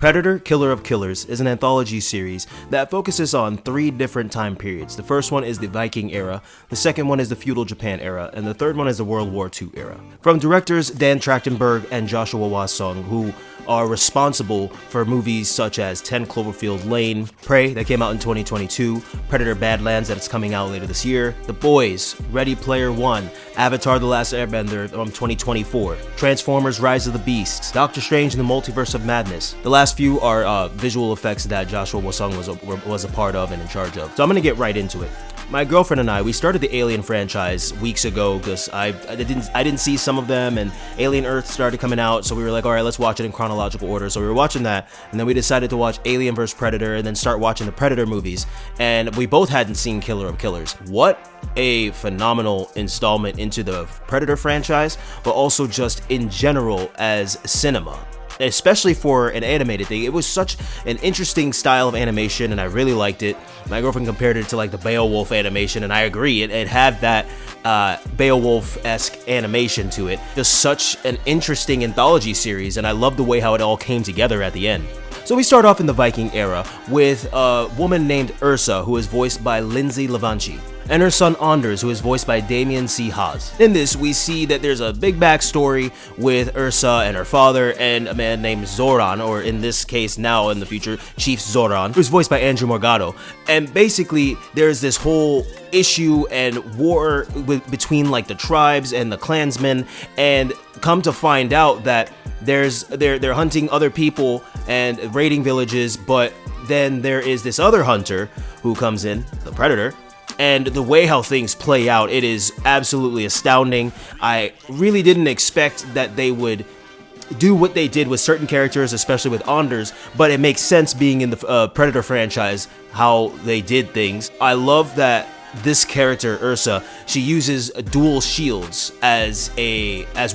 Predator, Killer of Killers is an anthology series that focuses on 3 different time periods. The first one is the Viking Era, the second one is the Feudal Japan Era, and the third one is the World War II Era. From directors Dan Trachtenberg and Joshua Wasson, who are responsible for movies such as 10 Cloverfield Lane, Prey that came out in 2022, Predator Badlands that is coming out later this year, The Boys, Ready Player One, Avatar The Last Airbender from 2024, Transformers Rise of the Beasts, Doctor Strange and the Multiverse of Madness. The last few are visual effects that Joshua Wasson was a part of and in charge of. So I'm gonna get right into it. My girlfriend and I, we started the Alien franchise weeks ago because I didn't see some of them, and Alien Earth started coming out, so we were like, all right, let's watch it in chronological order. So we were watching that, and then we decided to watch Alien vs. Predator and then start watching the Predator movies, and we both hadn't seen Killer of Killers. What a phenomenal installment into the Predator franchise, but also just in general as cinema. Especially for an animated thing. It was such an interesting style of animation, and I really liked it. My girlfriend compared it to like the Beowulf animation, and I agree. It had that Beowulf-esque animation to it. Just such an interesting anthology series, and I love the way how it all came together at the end. So we start off in the Viking era with a woman named Ursa, who is voiced by Lindsay Levanchi, and her son Anders, who is voiced by Damien C. Haas. In this, we see that there's a big backstory with Ursa and her father and a man named Zoran, or in this case now in the future, Chief Zoran, who's voiced by Andrew Morgado. And basically, there's this whole issue and war between like the tribes and the clansmen, and come to find out that they're hunting other people and raiding villages, but then there is this other hunter who comes in, the Predator. And the way how things play out, it is absolutely astounding. I really didn't expect that they would do what they did with certain characters, especially with Anders, but it makes sense being in the Predator franchise, how they did things. I love that this character, Ursa, she uses dual shields as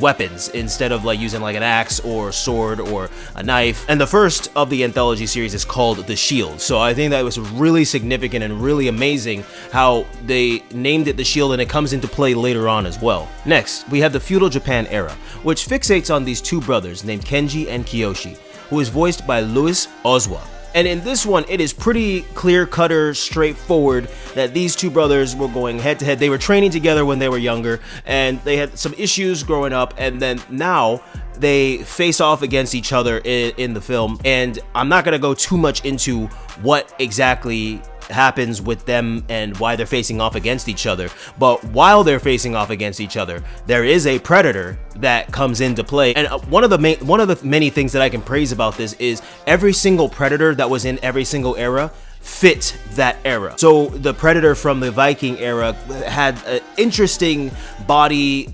weapons instead of like using like an axe or sword or a knife. And the first of the anthology series is called The Shield. So I think that was really significant and really amazing how they named it The Shield, and it comes into play later on as well. Next, we have the Feudal Japan Era, which fixates on these two brothers named Kenji and Kiyoshi, who is voiced by Louis Ozwa. And in this one, it is pretty clear-cutter, straightforward that these two brothers were going head-to-head. They were training together when they were younger, and they had some issues growing up, and then now they face off against each other in the film. And I'm not going to go too much into what exactly happens with them and why they're facing off against each other, but while they're facing off against each other, there is a predator that comes into play. And one of the many things that I can praise about this is every single predator that was in every single era fit that era. So the Predator from the Viking era had an interesting body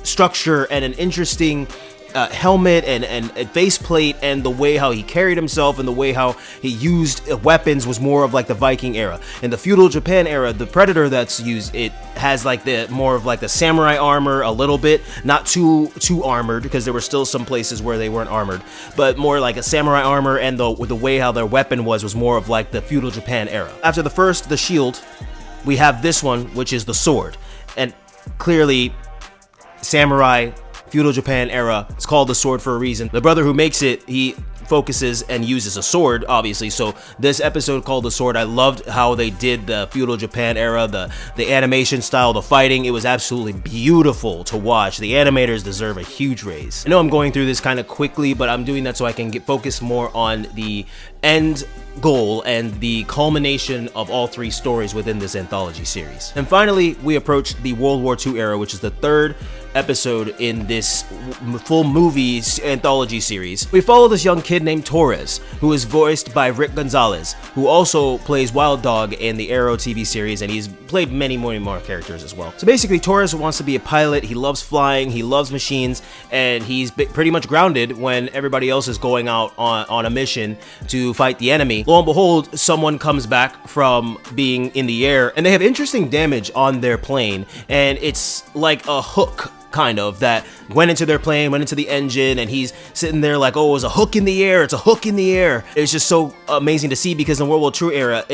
structure and an interesting helmet and faceplate, and the way how he carried himself and the way how he used weapons was more of like the Viking era. In the Feudal Japan era, the Predator that's used, it has like the more of like the samurai armor a little bit, not too armored, because there were still some places where they weren't armored, but more like a samurai armor, and the way how their weapon was more of like the Feudal Japan era. After the first, the shield, we have this one, which is the sword, and clearly samurai Feudal Japan era, it's called the sword for a reason. The brother who makes it, he focuses and uses a sword, obviously. So this episode called The Sword, I loved how they did the Feudal Japan era, the animation style, the fighting. It was absolutely beautiful to watch. The animators deserve a huge raise. I know I'm going through this kind of quickly, but I'm doing that so I can focus more on the end goal and the culmination of all 3 stories within this anthology series. And finally, we approach the World War II era, which is the 3rd episode in this full movie anthology series. We follow this young kid named Torres, who is voiced by Rick Gonzalez, who also plays Wild Dog in the Arrow TV series, and he's played many more characters as well. So basically, Torres wants to be a pilot. He loves flying, he loves machines, and he's pretty much grounded when everybody else is going out on a mission to fight the enemy. Lo and behold, someone comes back from being in the air, and they have interesting damage on their plane, and it's like a hook kind of that went into their plane, went into the engine, and he's sitting there like, oh, it's a hook in the air, it's a hook in the air. It's just so amazing to see, because in World War II era,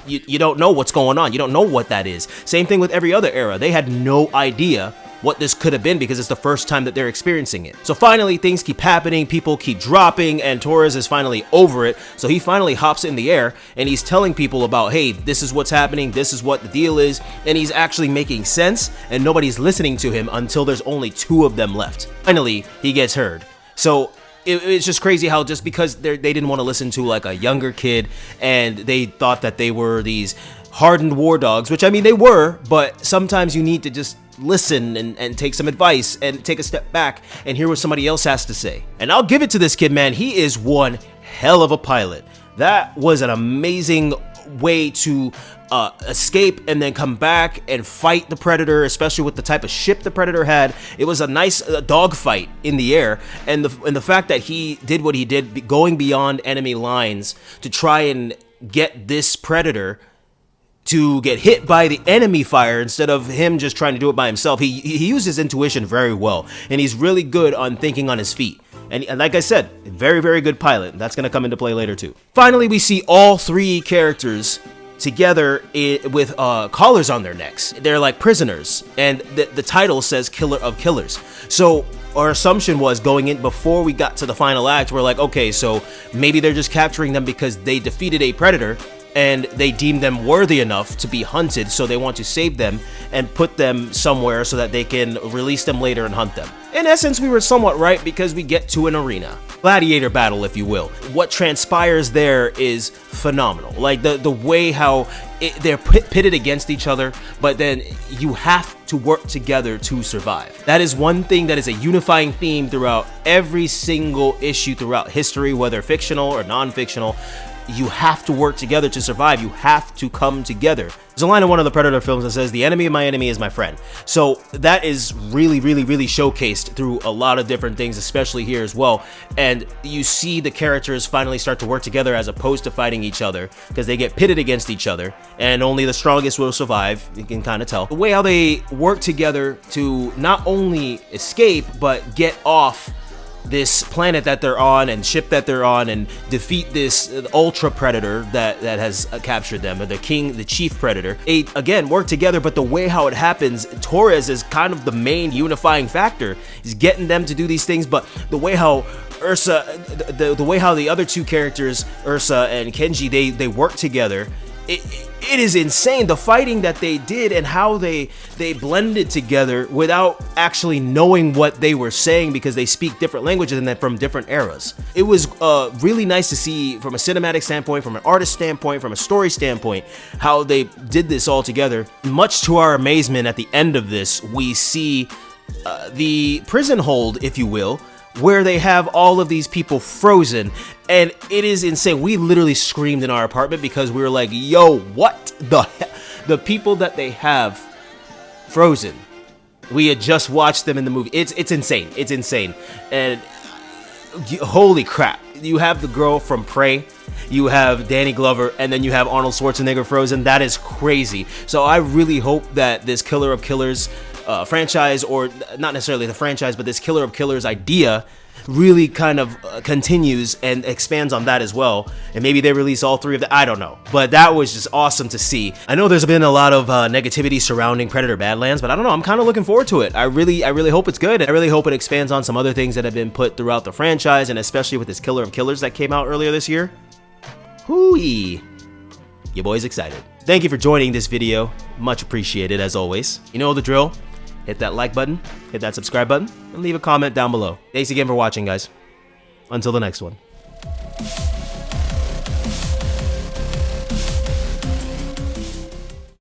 you don't know what's going on, you don't know what that is. Same thing with every other era. They had no idea what this could have been because it's the first time that they're experiencing it. So finally, things keep happening, people keep dropping, and Torres is finally over it. So he finally hops in the air and he's telling people about, hey, this is what's happening, this is what the deal is, and he's actually making sense, and nobody's listening to him until there's only 2 of them left. Finally, he gets heard. So it's just crazy how just because they didn't want to listen to like a younger kid and they thought that they were these hardened war dogs, which I mean they were, but sometimes you need to just listen and take some advice and take a step back and hear what somebody else has to say. And I'll give it to this kid, man. He is one hell of a pilot. That was an amazing way to escape and then come back and fight the Predator, especially with the type of ship the Predator had. It was a nice dogfight in the air, and the fact that he did what he did, going beyond enemy lines to try and get this Predator to get hit by the enemy fire instead of him just trying to do it by himself. He used his intuition very well, and he's really good on thinking on his feet. And like I said, very, very good pilot. That's going to come into play later too. Finally, we see all 3 characters together with collars on their necks. They're like prisoners, and the title says Killer of Killers. So our assumption was going in before we got to the final act, we're like, okay, so maybe they're just capturing them because they defeated a predator and they deem them worthy enough to be hunted, so they want to save them and put them somewhere so that they can release them later and hunt them. In essence, we were somewhat right because we get to an arena. Gladiator battle, if you will. What transpires there is phenomenal. Like the way how they're pitted against each other, but then you have to work together to survive. That is one thing that is a unifying theme throughout every single issue throughout history, whether fictional or non-fictional. You have to work together to survive. You have to come together. There's a line in one of the Predator films that says, "The enemy of my enemy is my friend." So that is really, really, really showcased through a lot of different things, especially here as well. And you see the characters finally start to work together as opposed to fighting each other, because they get pitted against each other and only the strongest will survive. You can kind of tell. The way how they work together to not only escape, but get off this planet that they're on and ship that they're on and defeat this ultra predator that has captured them, or the chief predator. They again work together, but the way how it happens, Torres is kind of the main unifying factor. He's getting them to do these things, but the way how Ursa, the way how the other 2 characters, Ursa and Kenji, they work together, it is insane, the fighting that they did and how they blended together without actually knowing what they were saying, because they speak different languages and then from different eras. It was really nice to see from a cinematic standpoint, from an artist standpoint, from a story standpoint, how they did this all together. Much to our amazement, at the end of this, we see the prison hold, if you will, where they have all of these people frozen, and it is insane. We literally screamed in our apartment because we were like, yo, what the hell? The people that they have frozen, we had just watched them in the movie. It's insane. It's insane. And holy crap, you have the girl from Prey, you have Danny Glover, and then you have Arnold Schwarzenegger frozen. That is crazy. So I really hope that this Killer of Killers franchise, or not necessarily the franchise, but this Killer of Killers idea really kind of continues and expands on that as well, and maybe they release all 3 of them. I don't know, but that was just awesome to see. I know there's been a lot of negativity surrounding Predator Badlands, but I don't know, I'm kind of looking forward to it. I really hope it's good. I really hope it expands on some other things that have been put throughout the franchise, and especially with this Killer of Killers that came out earlier this year. Hooey, your boy's excited. Thank you for joining this video, much appreciated as always. You know the drill. Hit that like button, hit that subscribe button, and leave a comment down below. Thanks again for watching, guys. Until the next one.